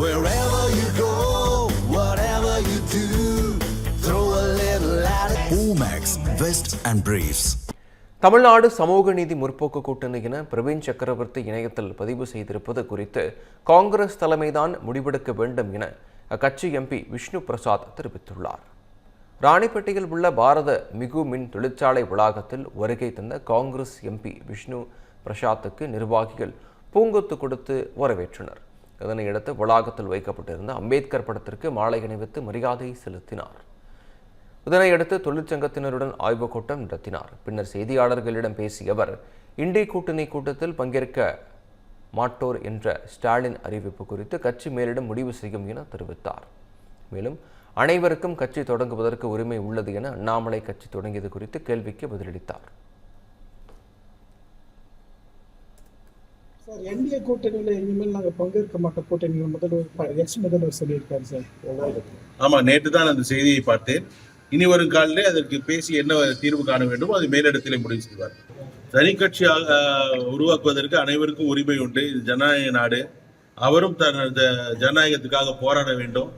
Wherever you go, whatever you do, throw a little at it. Omax, Vest and Briefs. Tamil Nadu சமூக நீதி முற்போக்கு கூட்டணியின பிரவீன் சக்கரவர்த்தி இணையத்தில் பதிவு செய்திருப்பது குறித்து காங்கிரஸ் தலைமைதான் முடிவெடுக்க வேண்டும் என அக்கட்சி எம்பி விஷ்ணு பிரசாத் தெரிவித்துள்ளார். ராணிப்பேட்டையில் உள்ள பாரத மிகு மின் தொழிற்சாலை வளாகத்தில் வருகை தந்த காங்கிரஸ் எம்பி விஷ்ணு பிரசாத்துக்கு நிர்வாகிகள் பூங்கொத்து கொடுத்து வரவேற்றனர். இதனையடுத்து வளாகத்தில் வைக்கப்பட்டிருந்த அம்பேத்கர் படத்திற்கு மாலை அணிவித்து மரியாதை செலுத்தினார். இதனையடுத்து தொழிற்சங்கத்தினருடன் ஆய்வுக் கூட்டம் நடத்தினார். பின்னர் செய்தியாளர்களிடம் பேசிய அவர், இண்டி கூட்டணி கூட்டத்தில் பங்கேற்க மாட்டோர் என்ற ஸ்டாலின் அறிவிப்பு குறித்து கட்சி மேலிடம் முடிவு செய்யும் என தெரிவித்தார். மேலும் அனைவருக்கும் கட்சி தொடங்குவதற்கு உரிமை உள்ளது என அண்ணாமலை கட்சி தொடங்கியது குறித்து கேள்விக்கு பதிலளித்தார். சார், என்டிஏ கூட்டணியில இனிமேல் நாங்க பங்கேற்க மாட்டோம் கூட்டணியில் முதல்வர் சொல்லியிருக்காரு சார். ஆமா, நேற்று தான் அந்த செய்தியை பார்த்தேன். இனி வரும் காலிலே அதற்கு பேசி என்ன தீர்வு காண வேண்டும் அது மேலிடத்திலே முடிவு செய்வார். தனி கட்சி உருவாக்குவதற்கு அனைவருக்கும் உரிமை உண்டு. இது ஜனநாயக நாடு. அவரும் ஜனநாயகத்துக்காக போராட வேண்டும்.